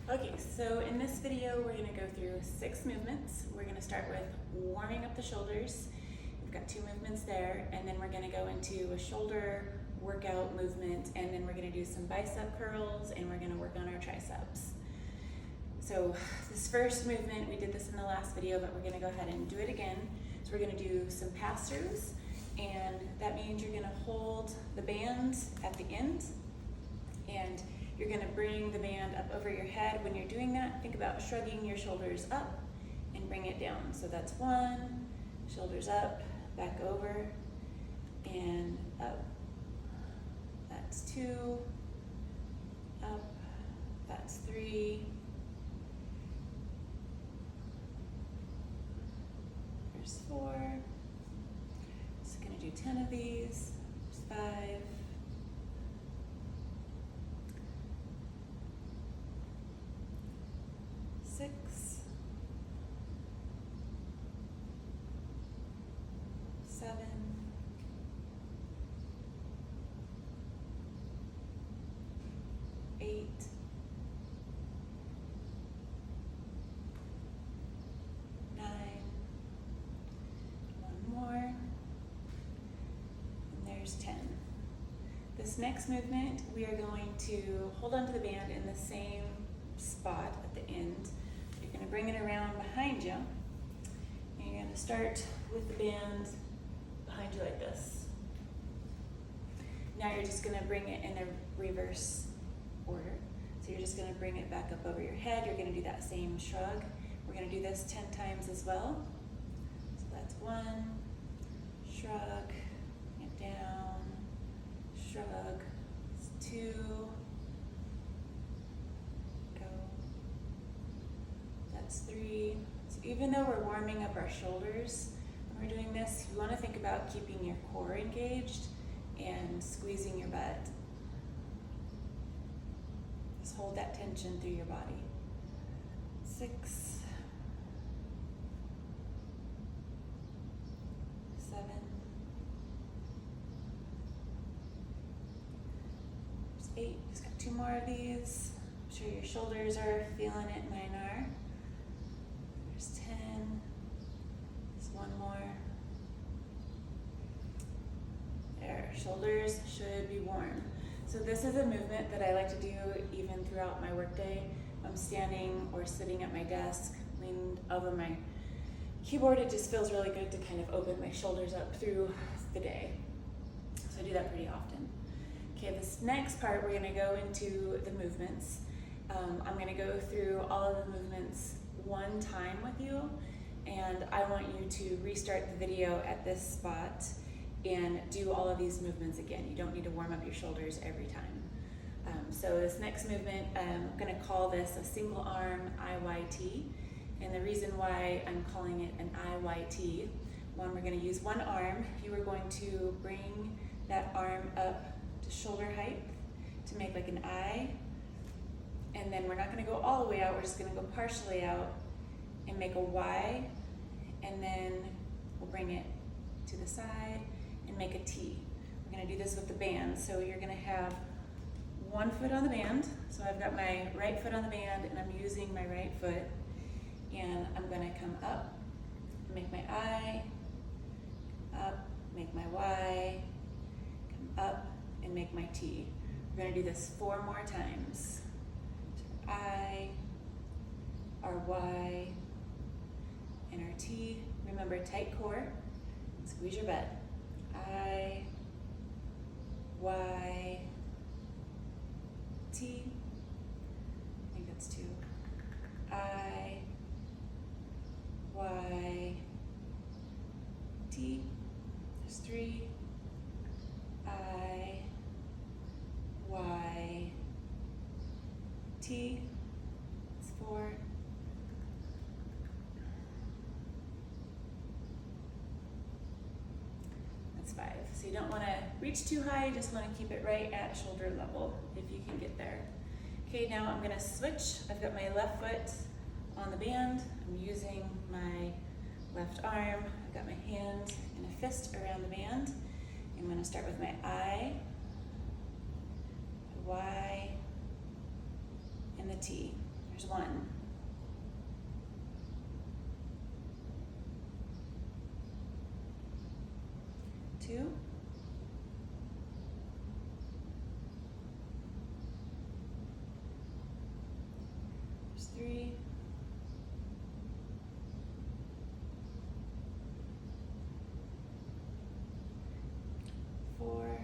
Okay, so in this video, we're gonna go through 6 movements. We're gonna start with warming up the shoulders. We've got 2 movements there, and then we're gonna go into a shoulder workout movement, and then we're gonna do some bicep curls, and we're gonna work on our triceps. So this first movement, we did this in the last video, but we're gonna go ahead and do it again. So we're gonna do some pass-throughs, and that means you're gonna hold the band at the end, and you're gonna bring the band up over your head. When you're doing that, think about shrugging your shoulders up and bring it down. So that's 1, shoulders up, back over, and up. That's 2, up, that's 3, there's 4, just gonna do 10 of these, there's 5, 6, 7, 8, 9, 1 more, and there's 10. This next movement, we are going to hold onto the band in the same spot at the end. You're going to bring it around behind you, and you're going to start with the band behind you like this. Now you're just going to bring it in a reverse order. So you're just going to bring it back up over your head. You're going to do that same shrug. We're going to do this 10 times as well. So that's 1, shrug, bring it down, shrug, 2, go, that's 3. So even though we're warming up our shoulders when we're doing this, you want to think about keeping your core engaged and squeezing your butt. Just hold that tension through your body. 6, 7, 8. Just got 2 more of these. I'm sure your shoulders are feeling it. Mine are. There's 10. Just 1 more. There. Shoulders should be warm. So this is a movement that I like to do even throughout my workday. I'm standing or sitting at my desk, leaned over my keyboard. It just feels really good to kind of open my shoulders up through the day. So I do that pretty often. Okay, this next part, we're gonna go into the movements. I'm gonna go through all of the movements one time with you, and I want you to restart the video at this spot and do all of these movements again. You don't need to warm up your shoulders every time. So this next movement, I'm gonna call this a single arm IYT. And the reason why I'm calling it an IYT, one, we're gonna use one arm. You are going to bring that arm up to shoulder height to make like an I. And then we're not gonna go all the way out, we're just gonna go partially out and make a Y. And then we'll bring it to the side and make a T. We're gonna do this with the band. So you're gonna have one foot on the band. So I've got my right foot on the band and I'm using my right foot. And I'm gonna come up, make my I, up, make my Y, come up and make my T. We're gonna do this 4 more times. So I, our Y, and our T. Remember, tight core, squeeze your butt. I, Y, T, I think that's 2. I, Y, T, there's 3. I, Y, T, it's 4. That's 5. So you don't want to reach too high, you just want to keep it right at shoulder level if you can get there. Okay, now I'm going to switch. I've got my left foot on the band. I'm using my left arm. I've got my hand in a fist around the band. I'm going to start with my I, the Y, and the T. There's 1. 2. 3. 4.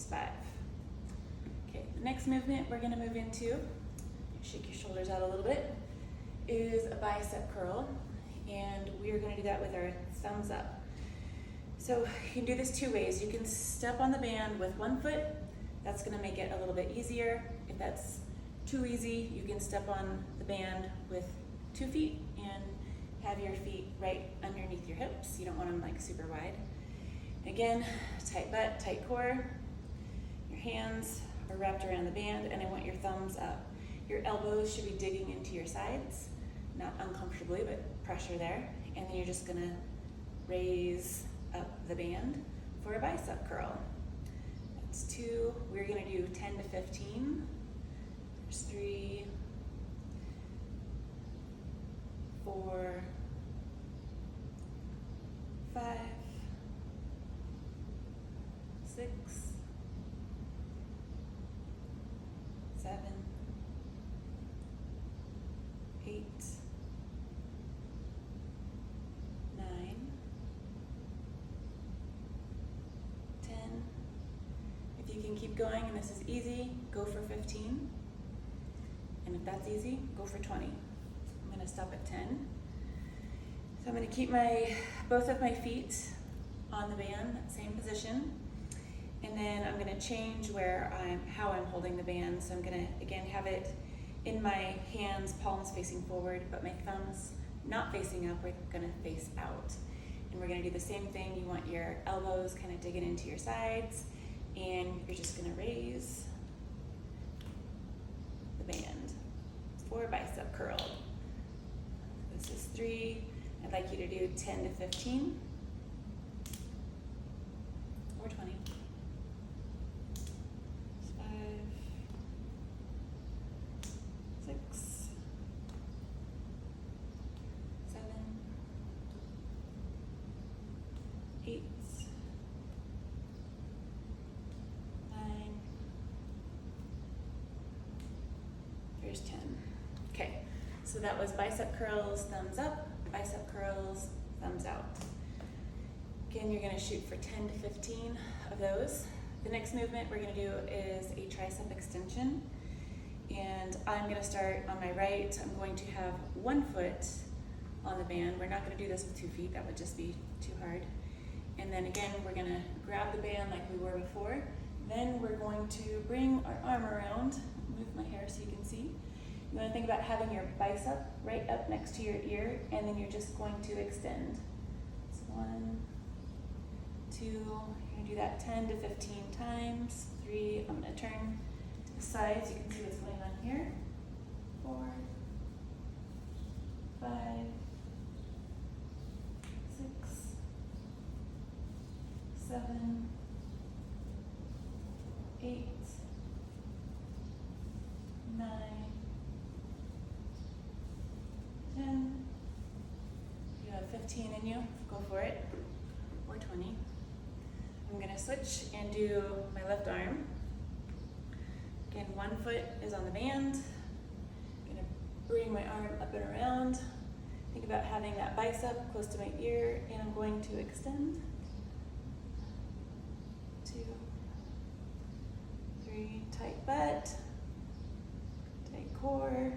5. Okay, the next movement we're going to move into, shake your shoulders out a little bit, is a bicep curl, and we are going to do that with our thumbs up. So you can do this 2 ways. You can step on the band with 1 foot. That's going to make it a little bit easier. If that's too easy, you can step on the band with 2 feet and have your feet right underneath your hips. You don't want them like super wide. Again, tight butt, tight core. Your hands are wrapped around the band, and I want your thumbs up. Your elbows should be digging into your sides, not uncomfortably, but pressure there. And then you're just gonna raise up the band for a bicep curl. That's 2. We're gonna do 10 to 15. There's 3, 4, 5, 6, 7, 8, 9, 10. If you can keep going and this is easy, go for 15. And if that's easy, go for 20. I'm going to stop at 10. So I'm going to keep both of my feet on the band, same position. And then I'm going to change how I'm holding the band. So I'm going to, again, have it in my hands, palms facing forward, but my thumbs not facing up. We're going to face out. And we're going to do the same thing. You want your elbows kind of digging into your sides, and you're just going to raise the band for bicep curl. This is 3. I'd like you to do 10 to 15 or 20. 5, 6, 7, 8, 9. There's 10. Okay, so that was bicep curls, thumbs up, bicep curls, thumbs out. Again, you're gonna shoot for 10 to 15 of those. The next movement we're gonna do is a tricep extension. And I'm gonna start on my right. I'm going to have 1 foot on the band. We're not gonna do this with 2 feet, that would just be too hard. And then again, we're gonna grab the band like we were before. Then we're going to bring our arm around, move my hair so you can see. You wanna think about having your bicep right up next to your ear, and then you're just going to extend. So 1, 2, you're gonna do that 10 to 15 times. 3, I'm gonna turn to the side so you can see what's going on here. 4, 5, 6, 7, 8, 9, 10. You have 15 in you, go for it, or 20. I'm gonna switch and do my left arm. Again, 1 foot is on the band. I'm gonna bring my arm up and around. Think about having that bicep close to my ear, and I'm going to extend. 2, 3, tight butt, tight core.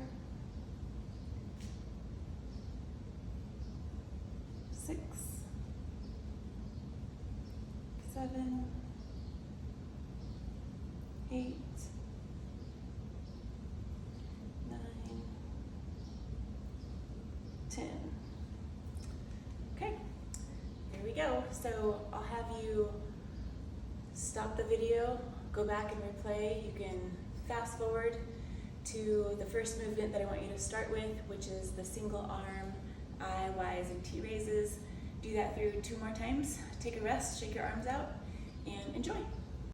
6, 7, 8, 9, 10. Okay, there we go. So I'll have you stop the video, go back and replay. You can fast forward to the first movement that I want you to start with, which is the single arm I, Ys, and T raises. Do that through 2 more times. Take a rest, shake your arms out, and enjoy.